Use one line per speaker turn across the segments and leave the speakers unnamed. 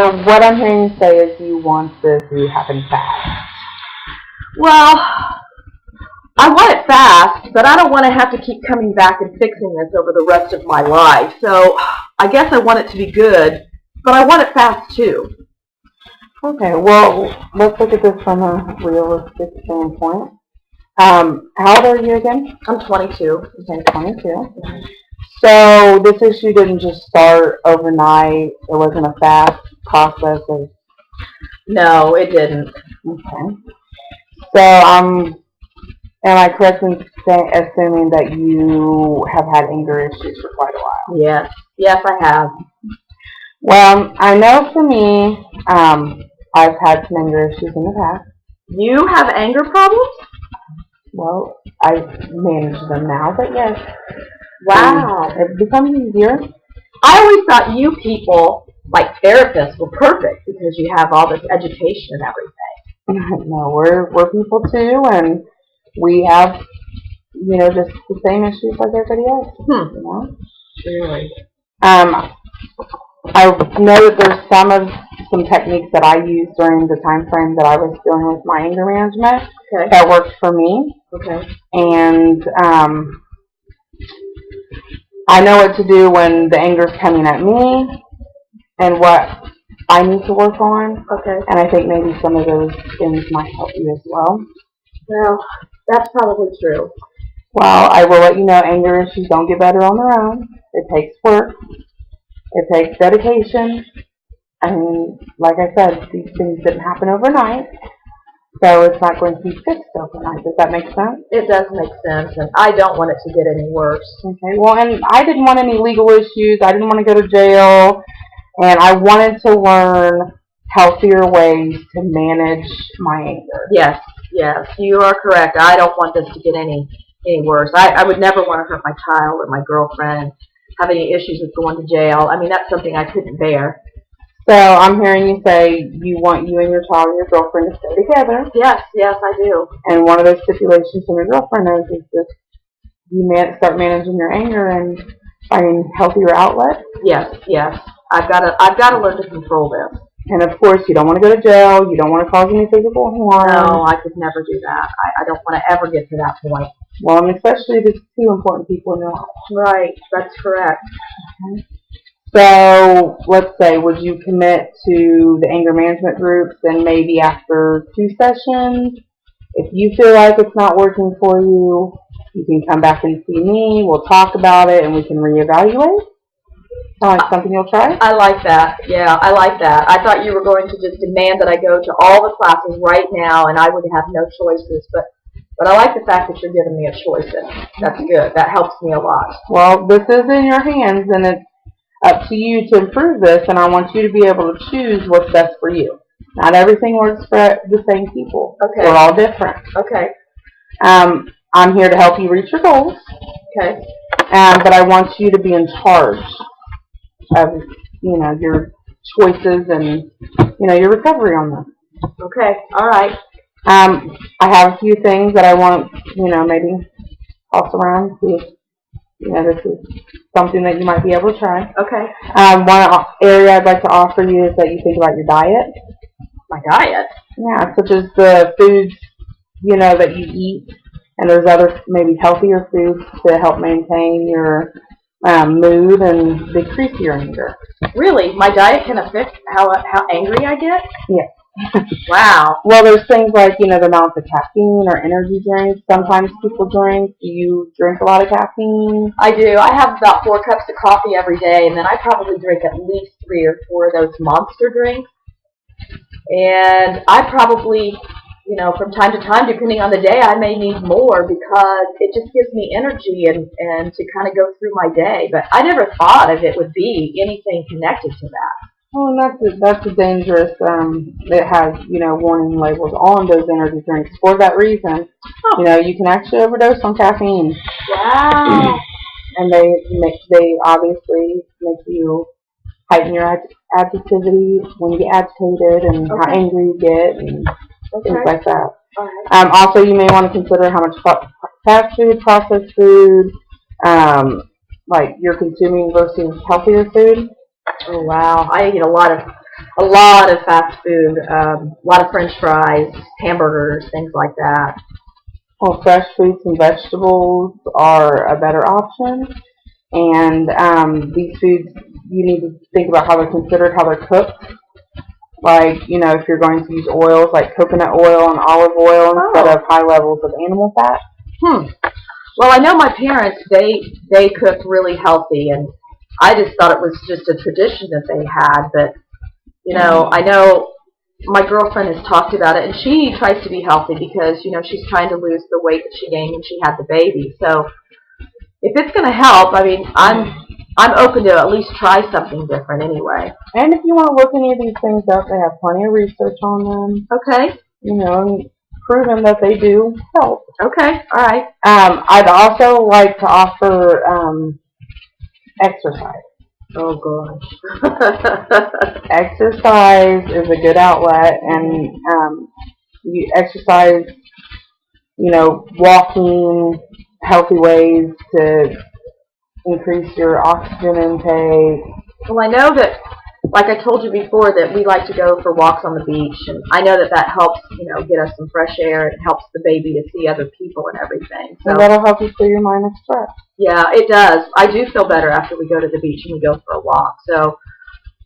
So what I'm hearing you say is you want this to happen fast.
Well, I want it fast, but I don't want to have to keep coming back and fixing this over the rest of my life. So I guess I want it to be good, but I want it fast too.
Okay, well, let's look at this from a realistic standpoint. How old are you again?
I'm 22.
Okay, 22. So this issue didn't just start overnight. It wasn't a fast process of...
No, it didn't.
Okay. So am I correct in assuming that you have had anger issues for quite a while?
Yes. Yes, I have.
Well, I know for me, I've had some anger issues in the past.
You have anger problems?
Well, I manage them now, but yes.
Wow.
It becomes easier.
I always thought you people, like therapists, were perfect because you have all this education and everything.
No, we're people too, and we have, just the same issues like everybody else. You know?
Really?
I know that there's some techniques that I used during the time frame that I was dealing with my anger management that worked for me.
Okay.
And I know what to do when the anger's coming at me and what I need to work on.
Okay.
And I think maybe some of those things might help you as well.
Well, that's probably true.
Well, I will let you know anger issues don't get better on their own. It takes work. It takes dedication. And like I said, these things didn't happen overnight. So it's not going to be fixed overnight. Does that make sense?
It does make sense, and I don't want it to get any worse.
Okay. Well, and I didn't want any legal issues. I didn't want to go to jail. And I wanted to learn healthier ways to manage my anger.
Yes, you are correct. I don't want this to get any worse. I would never want to hurt my child or my girlfriend, have any issues with going to jail. I mean, that's something I couldn't bear.
So I'm hearing you say you want you and your child and your girlfriend to stay together.
Yes, I do.
And one of those stipulations from your girlfriend is that you start managing your anger and finding healthier outlets.
Yes. I've got to learn to control this.
And of course, you don't want to go to jail. You don't want to cause any physical harm.
No, I could never do that. I don't want to ever get to that point.
Well, and especially if it's two important people in your life.
Right, that's correct.
Okay. So, let's say, would you commit to the anger management groups and maybe after 2 sessions, if you feel like it's not working for you, you can come back and see me, we'll talk about it, and we can reevaluate? Sound like something you'll try?
I like that. Yeah, I like that. I thought you were going to just demand that I go to all the classes right now and I would have no choices, but I like the fact that you're giving me a choice, and that's good. That helps me a lot.
Well, this is in your hands, and it's up to you to improve this, and I want you to be able to choose what's best for you. Not everything works for the same people.
Okay.
We're all different.
Okay.
I'm here to help you reach your goals.
Okay.
But I want you to be in charge of, your choices and, your recovery on them.
Okay. All right.
I have a few things that I want, maybe toss around, see if, this is something that you might be able to try.
Okay.
One area I'd like to offer you is that you think about your diet.
My diet?
Yeah, such as the foods, that you eat. And there's other maybe healthier foods to help maintain your mood and decrease your anger.
Really? My diet can affect how angry I get?
Yes.
Wow.
Well, there's things like, the amount of caffeine or energy drinks sometimes people drink. Do you drink a lot of caffeine?
I do. I have about 4 cups of coffee every day, and then I probably drink at least 3 or 4 of those monster drinks. And I probably, from time to time, depending on the day, I may need more because it just gives me energy and to kind of go through my day. But I never thought of it would be anything connected to that.
Oh, and that's a dangerous, it has, warning labels on those energy drinks for that reason.
Oh.
You can actually overdose on caffeine.
Wow.
And they obviously make you heighten your agitativity when you get agitated and how angry you get and things like that.
Right.
Also, you may want to consider how much fast food, processed food, you're consuming versus healthier food.
Oh wow! I eat a lot of a lot of fast food, a lot of French fries, hamburgers, things like that.
Well, fresh fruits and vegetables are a better option. And these foods, you need to think about how they're considered, how they're cooked. Like, if you're going to use oils like coconut oil and olive oil instead of high levels of animal fat.
Well, I know my parents, they cooked really healthy, and I just thought it was just a tradition that they had. But, I know my girlfriend has talked about it, and she tries to be healthy because, she's trying to lose the weight that she gained when she had the baby. So if it's going to help, I mean, I'm open to at least try something different anyway.
And if you want to look any of these things up, they have plenty of research on them.
Okay.
And proven that they do help.
Okay. All right.
I'd also like to offer exercise.
Oh gosh.
Exercise is a good outlet, and you exercise, walking, healthy ways to increase your oxygen intake.
Well, I know that, like I told you before, that we like to go for walks on the beach, and I know that helps, get us some fresh air. It helps the baby to see other people and everything. So
and that'll help you clear your mind of stress.
Yeah, it does. I do feel better after we go to the beach and we go for a walk. So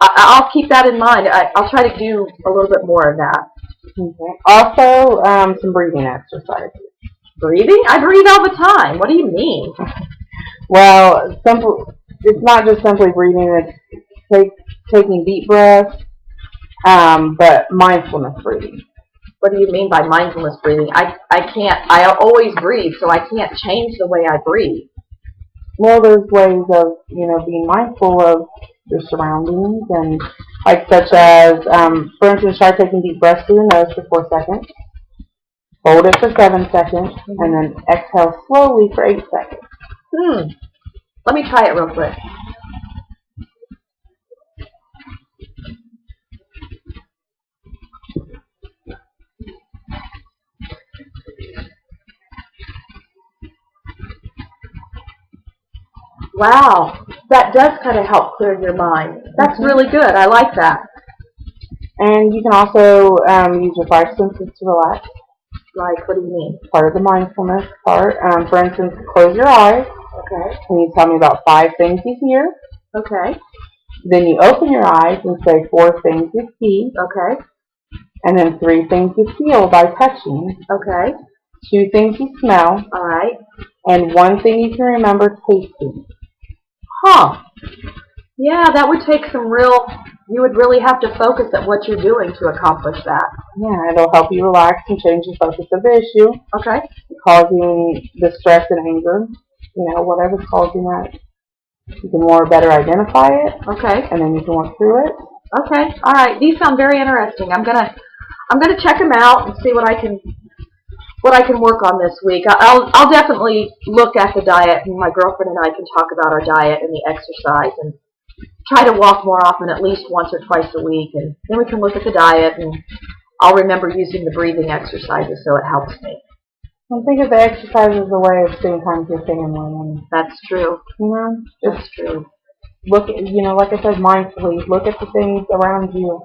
I'll keep that in mind. I'll try to do a little bit more of that.
Okay. Also, some breathing exercises.
Breathing? I breathe all the time. What do you mean?
Well, it's not just simply breathing. It's taking deep breaths, but mindfulness breathing.
What do you mean by mindfulness breathing? I can't. I always breathe, so I can't change the way I breathe.
Well, there's ways of, being mindful of your surroundings, and such as, for instance, try taking deep breaths through your nose for 4 seconds, hold it for 7 seconds, and then exhale slowly for 8 seconds.
Let me try it real quick. Wow, that does kind of help clear your mind. That's really good. I like that.
And you can also use your 5 senses to relax.
Like, what do you mean?
Part of the mindfulness part. For instance, close your eyes.
Okay.
Can you tell me about 5 things you hear?
Okay.
Then you open your eyes and say 4 things you see.
Okay.
And then 3 things you feel by touching.
Okay.
2 things you smell.
All right.
And 1 thing you can remember tasting.
Huh. Yeah, that would take you would really have to focus at what you're doing to accomplish that.
Yeah, it'll help you relax and change the focus of the issue.
Okay.
Causing the stress and anger. Whatever's causing that. You can better identify it.
Okay.
And then you can work through it.
Okay. All right. These sound very interesting. I'm gonna check them out and see what I can work on this week. I'll definitely look at the diet, and my girlfriend and I can talk about our diet and the exercise, and try to walk more often, at least once or twice a week, and then we can look at the diet, and I'll remember using the breathing exercises so it helps me.
I think of the exercise as a way of spending time with your family.
That's true. That's true.
Look at, like I said, mindfully. Look at the things around you.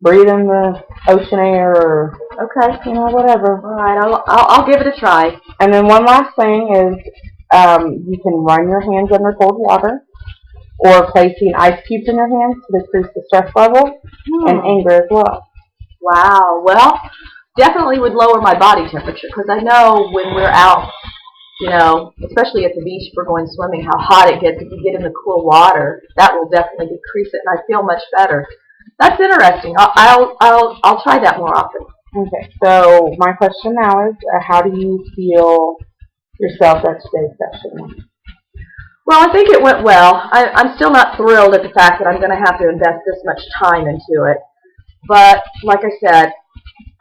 Breathe in the ocean air, or whatever.
All right, I'll give it a try.
And then one last thing is, you can run your hands under cold water, or placing ice cubes in your hands to decrease the stress level and anger as well.
Wow. Well, definitely would lower my body temperature, because I know when we're out, especially at the beach if we're going swimming, how hot it gets if you get in the cool water. That will definitely decrease it, and I feel much better. That's interesting. I'll try that more often.
Okay. So my question now is, how do you feel yourself at today's session?
Well, I think it went well. I'm still not thrilled at the fact that I'm going to have to invest this much time into it. But like I said,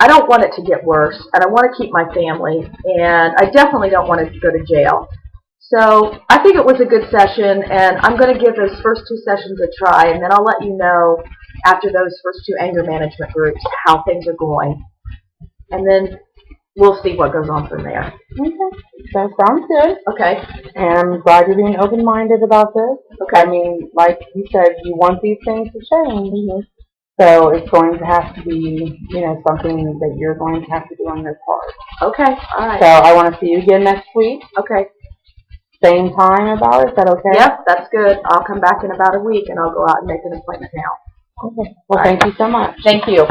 I don't want it to get worse, and I want to keep my family, and I definitely don't want to go to jail. So I think it was a good session, and I'm going to give those first 2 sessions a try, and then I'll let you know after those first 2 anger management groups how things are going. And then we'll see what goes on from there.
Okay. That sounds good.
Okay.
And I'm glad you're being open-minded about this.
Okay.
I mean, like you said, you want these things to change. So it's going to have to be, something that you're going to have to do on your part.
Okay, all right.
So I want to see you again next week.
Okay.
Same time about it. Is that okay?
Yep, that's good. I'll come back in about a week and I'll go out and make an appointment now.
Okay. Well, thank you so much.
Thank you.